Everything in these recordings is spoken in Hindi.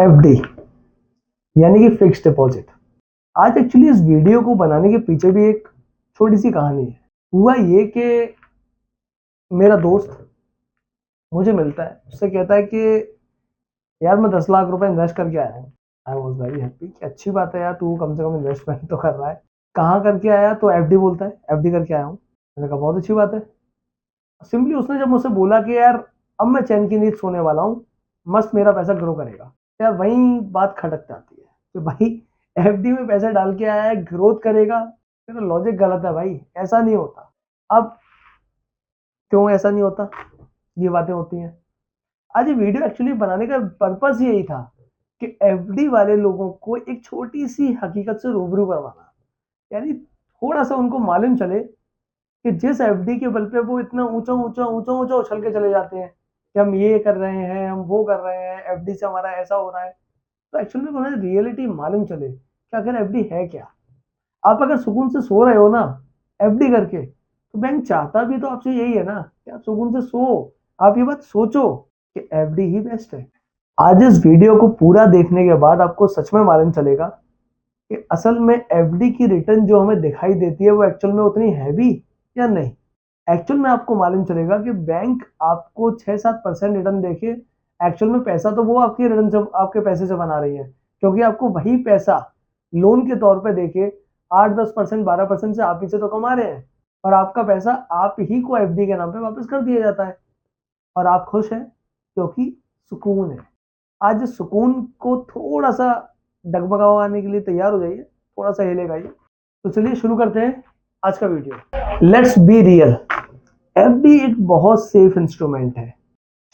एफडी यानी कि फिक्स्ड डिपॉजिट। आज एक्चुअली इस वीडियो को बनाने के पीछे भी एक छोटी सी कहानी है। हुआ ये कि मेरा दोस्त मुझे मिलता है, उससे कहता है कि यार मैं 10 लाख रुपए इन्वेस्ट करके आया हूँ। आई वॉज वेरी हैप्पी कि अच्छी बात है यार, तू कम से कम इन्वेस्टमेंट तो कर रहा है। कहाँ करके आया? तो एफडी बोलता है, एफडी करके आया हूँ। मैंने कहा बहुत अच्छी बात है। सिंपली उसने जब मुझसे बोला कि यार अब मैं चैन की नींद सोने वाला हूँ, मस्त मेरा पैसा ग्रो करेगा, यार वहीं बात खटक जाती है कि भाई एफडी में पैसा डाल के आया है, ग्रोथ करेगा। तेरा लॉजिक गलत है भाई, ऐसा नहीं होता। अब क्यों ऐसा नहीं होता? ये बातें होती हैं। आज ये वीडियो एक्चुअली बनाने का पर्पस यही था कि एफडी वाले लोगों को एक छोटी सी हकीकत से रूबरू करवाना, यानी थोड़ा सा उनको मालूम चले कि जिस एफडी के बल पे वो इतना ऊंचा ऊंचा ऊंचा ऊंचा उछल के चले जाते हैं कि हम ये कर रहे हैं, हम वो कर रहे हैं, एफडी से हमारा ऐसा हो रहा है, तो एक्चुअली में उन्हें रियलिटी मालूम चले कि आखिर एफडी है क्या। आप अगर सुकून से सो रहे हो ना एफडी करके, तो बैंक चाहता भी तो आपसे यही है ना कि आप सुकून से सो। आप ये बात सोचो कि एफडी ही बेस्ट है। आज इस वीडियो को पूरा देखने के बाद आपको सच में मालूम चलेगा कि असल में एफडी की रिटर्न जो हमें दिखाई देती है वो एक्चुअल में उतनी है भी या नहीं। एक्चुअल में आपको मालूम चलेगा कि बैंक आपको 6-7% रिटर्न देके एक्चुअल में पैसा तो वो आपकी रिटर्न से, आपके पैसे से बना रही है, क्योंकि आपको वही पैसा लोन के तौर पे देके 8-10%, 12% से आप ही से तो कमा रहे हैं, और आपका पैसा आप ही को एफडी के नाम पे वापस कर दिया जाता है, और आप खुश हैं क्योंकि सुकून है। आज इस सुकून को थोड़ा सा डगमगाने के लिए तैयार हो जाइए, थोड़ा सा हिलेगा ये। तो चलिए शुरू करते हैं आज का video. Let's be real, FD एक बहुत सेफ इंस्ट्रूमेंट है।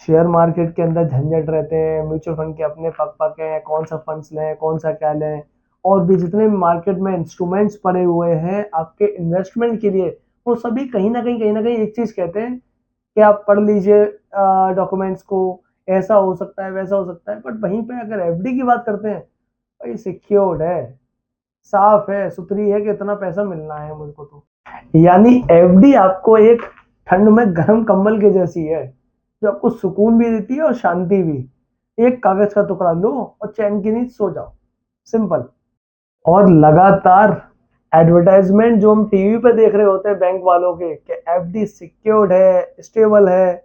शेयर मार्केट के अंदर झंझट रहते हैं, म्यूचुअल फंड के अपने पक हैं, कौन सा फंड्स लें, कौन सा क्या लें, और भी जितने मार्केट में इंस्ट्रूमेंट्स पड़े हुए हैं आपके इन्वेस्टमेंट के लिए, वो सभी कहीं ना कहीं एक चीज कहते हैं कि आप पढ़ लीजिए डॉक्यूमेंट्स को, ऐसा हो सकता है, वैसा हो सकता है। बट वहीं पे अगर एफडी की बात करते हैं, भाई सिक्योर्ड है, साफ है, सुथरी है कि इतना पैसा मिलना है मुझको। तो यानी एफडी आपको एक ठंड में गर्म कंबल के जैसी है, जो आपको सुकून भी देती है और शांति भी। एक कागज का टुकड़ा लो और चैन की नींद सो जाओ, सिंपल। और लगातार एडवर्टाइजमेंट जो हम टीवी पे देख रहे होते हैं बैंक वालों के कि एफडी सिक्योर्ड है, स्टेबल है,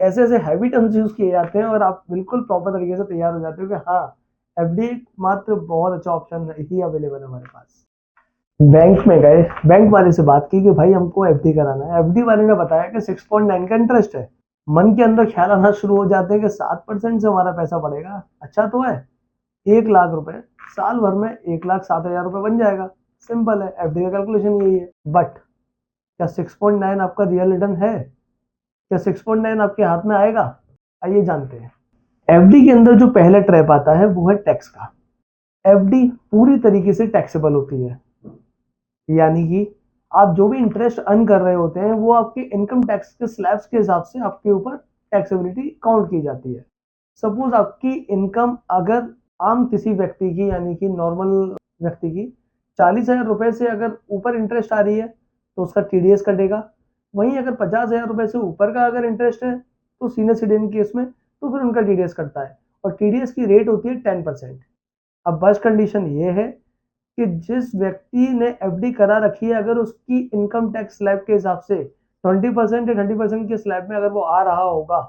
ऐसे ऐसे हैवी टर्म्स यूज किए जाते हैं, और आप बिल्कुल प्रॉपर तरीके से तैयार हो जाते हो कि हाँ एफडी मात्र बहुत अच्छा ऑप्शन ही अवेलेबल है हमारे पास। बैंक में गए, बैंक वाले से बात की कि भाई हमको एफडी कराना है। एफडी वाले ने बताया कि 6.9 का इंटरेस्ट है। मन के अंदर ख्याल आना शुरू हो जाते हैं कि 7% से हमारा पैसा बढ़ेगा, अच्छा तो है। 1 लाख रुपए साल भर में 1,07,000 रुपए बन जाएगा, सिंपल है, एफडी का कैलकुलेशन यही है। बट क्या 6.9 आपका रियल रिटर्न है? क्या 6.9 आपके हाथ में आएगा? आइए जानते हैं। एफडी के अंदर जो पहला ट्रैप आता है वो है टैक्स का। एफडी पूरी तरीके से टैक्सेबल होती है, यानी कि आप जो भी इंटरेस्ट अर्न कर रहे होते हैं वो आपके इनकम टैक्स के स्लैब्स के हिसाब से आपके ऊपर टैक्सेबिलिटी काउंट की जाती है। सपोज आपकी इनकम अगर आम किसी व्यक्ति की, यानी कि नॉर्मल व्यक्ति की 40,000 रुपए से अगर ऊपर इंटरेस्ट आ रही है तो उसका टीडीएस कटेगा। वहीं अगर 50,000 रुपए से ऊपर का अगर इंटरेस्ट है तो सीनियर सिटीजन केस में तो फिर उनका टीडीएस कटता है, और टीडीएस की रेट होती है 10%। अब बस कंडीशन ये है कि जिस व्यक्ति ने एफडी करा रखी है, अगर उसकी इनकम टैक्स स्लैब के हिसाब से 20% या 30% के स्लैब में अगर वो आ रहा होगा,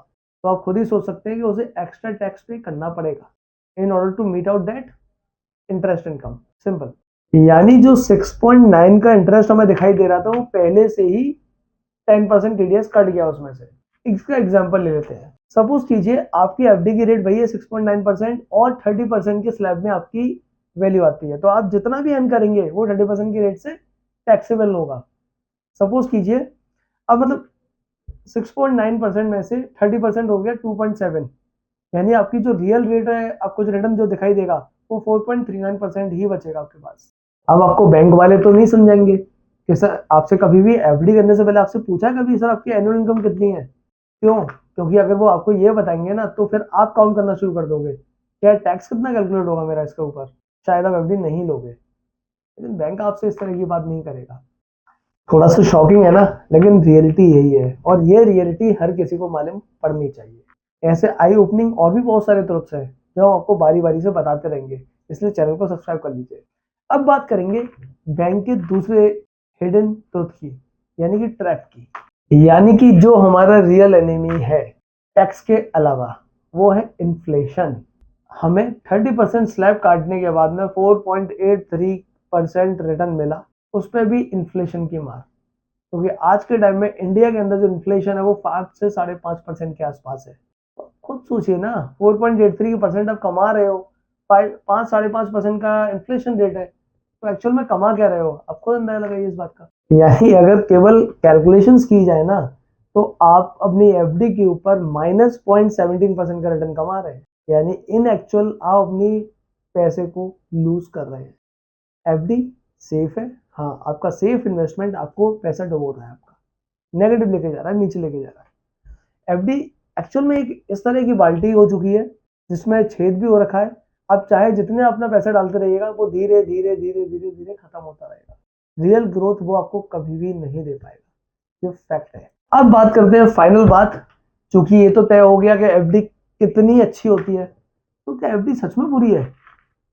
तो आप खुद ही सोच सकते हैं कि उसे एक्स्ट्रा टैक्स पे करना पड़ेगा in order to meet out that interest income, simple. यानी जो 6.9 का इंटरेस्ट हमें दिखाई दे रहा था वो पहले से ही 10% टीडीएस कट गया उसमें से। इसका एग्जाम्पल ले लेते हैं। सपोज कीजिए आपकी एफडी की रेट वही है 6.9%, और 30% के स्लैब में आपकी वैल्यू आती है, तो आप जितना भी अर्न करेंगे वो 30% की रेट से टैक्सेबल होगा। सपोज कीजिए अब मतलब 6.9% में से 30% हो गया 2.7, यानी आपकी जो रियल रेट है, आपको जो रिटर्न जो दिखाई देगा वो 4.39% ही बचेगा आपके पास। अब आपको बैंक वाले तो नहीं समझेंगे कि सर, आपसे कभी भी एफडी करने से पहले आपसे पूछा है कभी सर आपकी एनुअल इनकम कितनी है? क्यों? क्योंकि अगर वो आपको ये बताएंगे ना तो फिर आप काउंट करना शुरू कर दोगे, क्या टैक्स कितना कैलकुलेट होगा मेरा इसके ऊपर, शायद आप एफडी नहीं लोगे। लेकिन बैंक आपसे इस तरह की बात नहीं करेगा। थोड़ा सा शॉकिंग है ना, लेकिन रियलिटी यही है, और ये रियलिटी हर किसी को मालूम पड़नी चाहिए। ऐसे आई ओपनिंग और भी बहुत सारे ट्रुथ्स हैं जो हम आपको बारी बारी से बताते रहेंगे, इसलिए चैनल को सब्सक्राइब कर लीजिए। अब बात करेंगे बैंक के दूसरे हिडन ट्रुथ की, यानी कि ट्रैप की, यानी कि जो हमारा रियल एनिमी है टैक्स के अलावा, वो है इन्फ्लेशन। हमें 30% स्लैब काटने के बाद में 4.83% रिटर्न मिला, उस पर भी इन्फ्लेशन की मार, क्योंकि आज के टाइम में इंडिया के अंदर जो इन्फ्लेशन है वो 5 से 5.5% के आसपास है। तो खुद सोचिए ना, 4.83% आप कमा रहे हो, 5-5.5% का इन्फ्लेशन रेट है, तो एक्चुअल में कमा क्या रहे हो, आपको अंदाजा लगाइए इस बात का। यानी अगर केवल कैलकुलेशंस की जाए ना, तो आप अपनी एफडी के ऊपर -0.17% का रिटर्न कमा रहे हैं, यानी इन एक्चुअल आप अपनी पैसे को लूज कर रहे हैं। एफडी सेफ है, हाँ, आपका सेफ इन्वेस्टमेंट आपको पैसा डुबो रहा है, आपका नेगेटिव लेके जा रहा है, नीचे लेके जा रहा है। एफडी एक्चुअल में एक इस तरह की बाल्टी हो चुकी है जिसमें छेद भी हो रखा है। आप चाहे जितने अपना पैसा डालते रहिएगा, वो धीरे धीरे धीरे धीरे धीरे खत्म होता रहेगा। रियल ग्रोथ वो आपको कभी भी नहीं दे पाएगा, ये फैक्ट है। अब बात करते हैं फाइनल बात, चूंकि ये तो तय हो गया कि एफडी कितनी अच्छी होती है, तो क्या एफडी सच में बुरी है,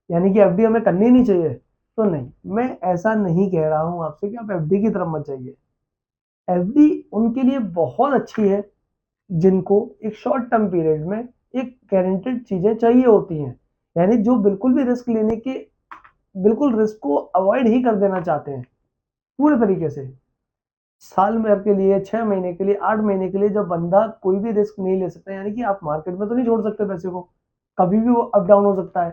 यानी कि एफडी हमें करनी नहीं चाहिए? तो नहीं, मैं ऐसा नहीं कह रहा हूं आपसे कि आप एफडी की तरफ मत जाइए। एफडी उनके लिए बहुत अच्छी है जिनको एक शॉर्ट टर्म पीरियड में एक गारंटेड चीजें चाहिए होती हैं, यानी जो बिल्कुल भी रिस्क लेने के, बिल्कुल रिस्क को अवॉइड ही कर देना चाहते हैं पूरे तरीके से। साल भर के लिए, 6 महीने के लिए, 8 महीने के लिए जब बंदा कोई भी रिस्क नहीं ले सकता, यानी कि आप मार्केट में तो नहीं छोड़ सकते पैसे को, कभी भी वो अप डाउन हो सकता है,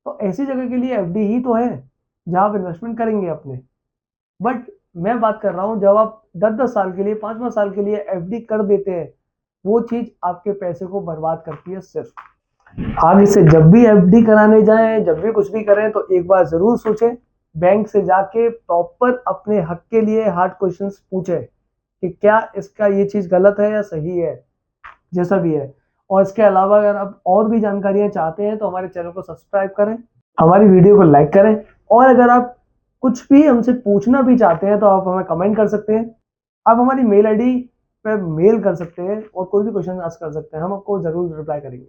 तो ऐसी जगह के लिए एफडी ही तो है जहां आप इन्वेस्टमेंट करेंगे अपने। बट मैं बात कर रहा हूं जब आप 10-10 साल के लिए, 5-5 साल के लिए एफडी कर देते हैं, वो चीज आपके पैसे को बर्बाद करती है सिर्फ। आगे से जब भी एफडी कराने जाएं, जब भी कुछ भी करें, तो एक बार जरूर सोचें, बैंक से जाके प्रॉपर अपने हक के लिए हार्ड क्वेश्चंस पूछें कि क्या इसका ये चीज गलत है या सही है, जैसा भी है। और इसके अलावा अगर आप और भी जानकारियां चाहते हैं तो हमारे चैनल को सब्सक्राइब करें, हमारी वीडियो को लाइक करें, और अगर आप कुछ भी हमसे पूछना भी चाहते हैं तो आप हमें कमेंट कर सकते हैं, आप हमारी मेल आईडी पे मेल कर सकते हैं और कोई भी क्वेश्चन आस्क कर सकते हैं, हम आपको जरूर रिप्लाई करेंगे।